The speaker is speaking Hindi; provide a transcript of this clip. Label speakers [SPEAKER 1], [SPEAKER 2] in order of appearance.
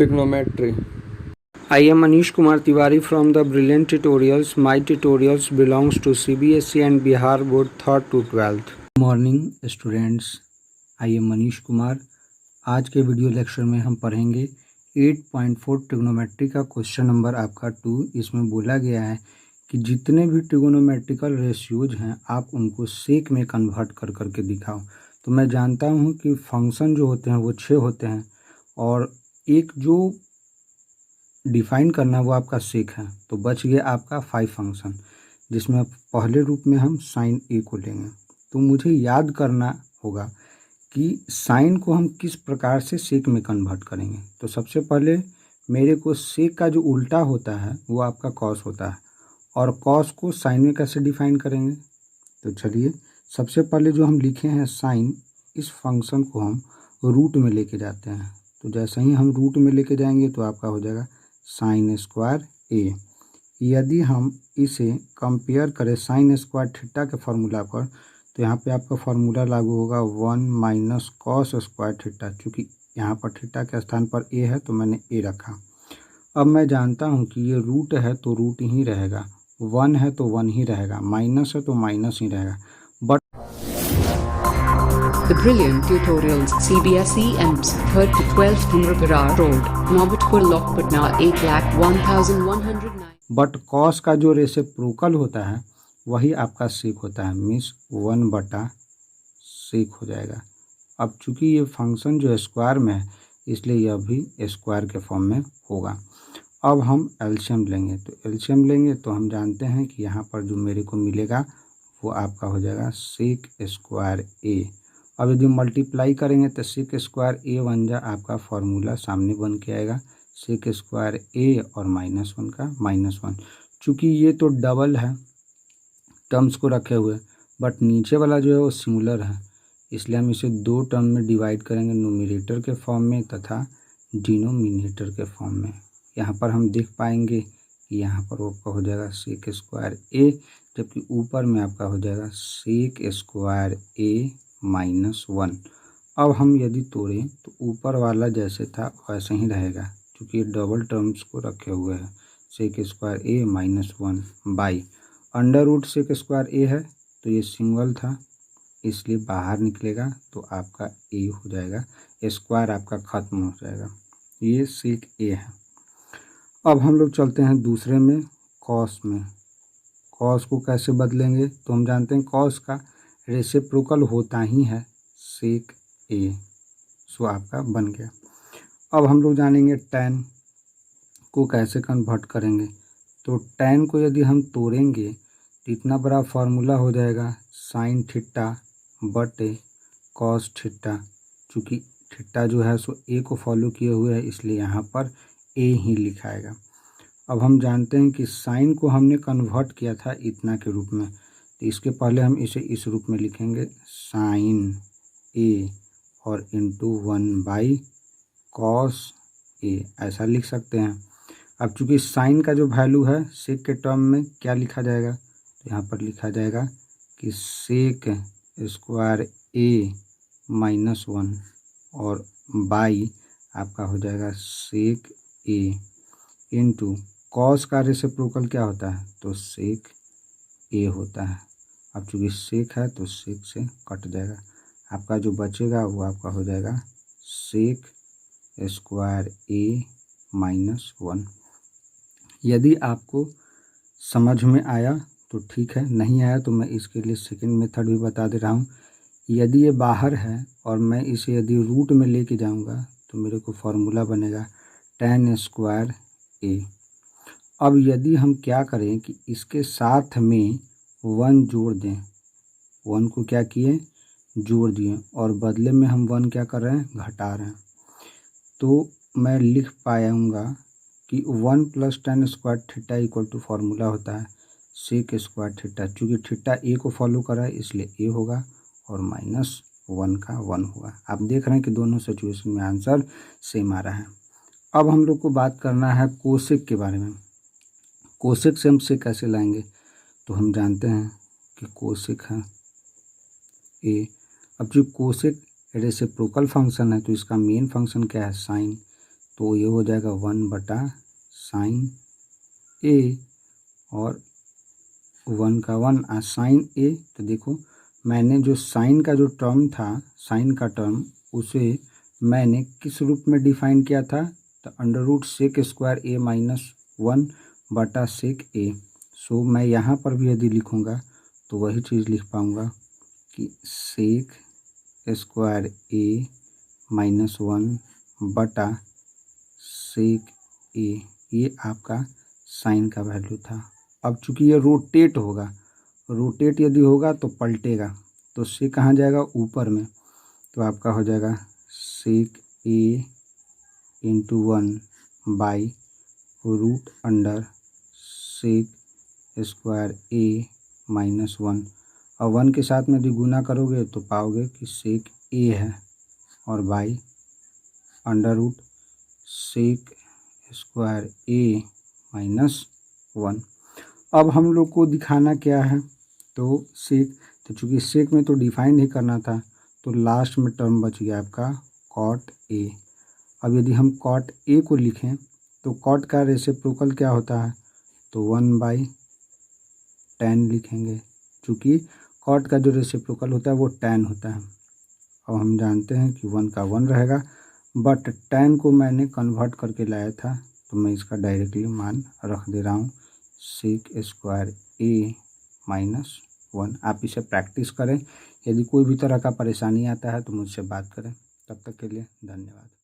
[SPEAKER 1] Trigonometry.
[SPEAKER 2] I am Manish Kumar Tiwari from the Brilliant Tutorials. My tutorials belongs to CBSE and Bihar Board 3rd to 12th. Good morning students. I am Manish Kumar. आज के वीडियो लेक्चर में हम पढ़ेंगे 8.4 ट्रिग्नोमेट्री का क्वेश्चन नंबर आपका 2। इसमें बोला गया है कि जितने भी ट्रिग्नोमेट्रिकल रेशियोज हैं आप उनको सेक में कन्वर्ट कर करके दिखाओ। तो मैं जानता हूं कि फंक्शन जो होते हैं वो 6 होते हैं और एक जो डिफाइन करना वो आपका सेक है। तो बच गया आपका 5 फंक्शन, जिसमें पहले रूप में हम साइन ए को लेंगे। तो मुझे याद करना होगा कि साइन को हम किस प्रकार से सेक में कन्वर्ट करेंगे। तो सबसे पहले मेरे को सेक का जो उल्टा होता है वो आपका कॉस होता है, और कॉस को साइन में कैसे डिफाइन करेंगे। तो चलिए सबसे पहले जो हम लिखे हैं साइन, इस फंक्शन को हम रूट में लेके जाते हैं। तो जैसे ही हम रूट में लेके जाएंगे तो आपका हो जाएगा साइन स्क्वायर ए। यदि हम इसे कंपेयर करें साइन स्क्वायर थीटा के फार्मूला पर, तो यहाँ पे आपका फार्मूला लागू होगा 1 माइनस कॉस स्क्वायर थीटा। चूँकि यहाँ पर थीटा के स्थान पर ए है तो मैंने ए रखा। अब मैं जानता हूँ कि ये रूट है तो रूट ही रहेगा, 1 है तो 1 ही रहेगा, माइनस है तो माइनस ही रहेगा। But
[SPEAKER 3] The Brilliant Tutorials CBSE EMS 3rd to 12th Virar Road, Nobatpur Lok Patna 8,01,109।
[SPEAKER 2] But cos का जो रेसिप्रोकल होता है वही आपका सेक होता है, मीन्स 1/सेक हो जाएगा। अब चूंकि ये फंक्शन जो स्क्वायर में है इसलिए यह भी स्क्वायर के फॉर्म में होगा। अब हम एलसीएम लेंगे, तो एलसीएम लेंगे तो हम जानते हैं कि यहाँ पर जो मेरे को मिलेगा वो आपका हो जाएगा सेक स्क्वायर ए। अब यदि मल्टीप्लाई करेंगे तो सेक स्क्वायर ए बन जा आपका फार्मूला सामने बन के आएगा, सेक स्क्वायर ए और -1 का -1। चूँकि ये तो डबल है टर्म्स को रखे हुए, बट नीचे वाला जो है वो सिंगुलर है, इसलिए हम इसे 2 टर्म में डिवाइड करेंगे, न्यूमरेटर के फॉर्म में तथा डिनोमिनेटर के फॉर्म में। यहाँ पर हम देख पाएंगे कि यहाँ पर आपका हो जाएगा सेक स्क्वायर ए, जबकि ऊपर में आपका हो जाएगा सेक स्क्वायर ए -1। अब हम यदि तोड़ें तो ऊपर वाला जैसे था वैसे ही रहेगा, क्योंकि ये डबल टर्म्स को रखे हुए हैं। Sec square A -1 by under root sec square A है तो ये सिंगल था इसलिए बाहर निकलेगा तो आपका ए हो जाएगा, स्क्वायर आपका खत्म हो जाएगा। ये सेक ए है। अब हम लोग चलते हैं दूसरे में, कॉस में। कॉस को कैसे बदलेंगे, तो हम जानते हैं कॉस का रेसिप्रोकल होता ही है सेक ए, सो आपका बन गया। अब हम लोग जानेंगे टैन को कैसे कन्वर्ट करेंगे। तो टैन को यदि हम तोड़ेंगे तो इतना बड़ा फार्मूला हो जाएगा साइन थीटा बटे कॉस थीटा। चूँकि थीटा जो है सो ए को फॉलो किए हुए है इसलिए यहाँ पर ए ही लिखाएगा। अब हम जानते हैं कि साइन को हमने कन्वर्ट किया था इतना के रूप में, तो इसके पहले हम इसे इस रूप में लिखेंगे साइन ए और इंटू 1/कॉस ए, ऐसा लिख सकते हैं। अब चूँकि साइन का जो वैल्यू है सेक के टर्म में क्या लिखा जाएगा, तो यहाँ पर लिखा जाएगा कि सेक स्क्वायर ए -1 और बाई आपका हो जाएगा सेक ए इंटू कॉस का रेसिप्रोकल क्या होता है, तो सेक ए होता है। अब चूँकि सेक है तो सेक से कट जाएगा, आपका जो बचेगा वो आपका हो जाएगा सेक स्क्वायर ए -1। यदि आपको समझ में आया तो ठीक है, नहीं आया तो मैं इसके लिए सेकंड मेथड भी बता दे रहा हूँ। यदि ये बाहर है और मैं इसे यदि रूट में लेके जाऊँगा तो मेरे को फार्मूला बनेगा tan स्क्वायर ए। अब यदि हम क्या करें कि इसके साथ में 1 जोड़ दें, 1 को क्या किए जोड़ दिए, और बदले में हम 1 क्या कर रहे हैं घटा रहे हैं, तो मैं लिख पाऊँगा कि 1 + tan square theta equal to formula होता है सेक स्क्वायर थीटा। चूँकि थीटा ए को फॉलो कर रहा है इसलिए ए होगा और -1 का 1 होगा। आप देख रहे हैं कि दोनों सिचुएशन में आंसर सेम आ रहा है। अब हम लोग को बात करना है कोसेक के बारे में। कोसेक से हम सेक कैसे लाएंगे, तो हम जानते हैं कि कोसेक है ए। अब जो कोसेक रेसिप्रोकल फंक्शन है तो इसका मेन फंक्शन क्या है साइन, तो ये हो जाएगा 1/sin A और 1 का 1 sin A। तो देखो मैंने जो साइन का जो टर्म था, साइन का टर्म, उसे मैंने किस रूप में डिफाइन किया था? तो √sec² A - 1/sec A। सो मैं यहाँ पर भी यदि लिखूँगा तो वही चीज़ लिख पाऊँगा कि sec² A - 1/sec A, ये आपका साइन का वैल्यू था। अब चूंकि ये रोटेट होगा, रोटेट यदि होगा तो पलटेगा, तो से कहाँ जाएगा? ऊपर में। तो आपका हो जाएगा sec A × 1/√sec² A - 1। और 1 के साथ में यदि गुना करोगे तो पाओगे कि sec A है और बाई √sec² A - 1। अब हम लोग को दिखाना क्या है? तो सेक, तो चूँकि सेक में तो डिफाइन ही करना था, तो लास्ट में टर्म बच गया आपका cot A। अब यदि हम cot A को लिखें तो cot का रेसिप्रोकल क्या होता है? तो 1/tan लिखेंगे, चूँकि cot का जो रेसिप्रोकल होता है वो tan होता है। अब हम जानते हैं कि 1 का 1 रहेगा, बट tan को मैंने कन्वर्ट करके लाया था, तो मैं इसका डायरेक्टली मान रख दे रहा हूँ sec² A - 1। आप इसे प्रैक्टिस करें। यदि कोई भी तरह का परेशानी आता है तो मुझसे बात करें। तब तक के लिए धन्यवाद।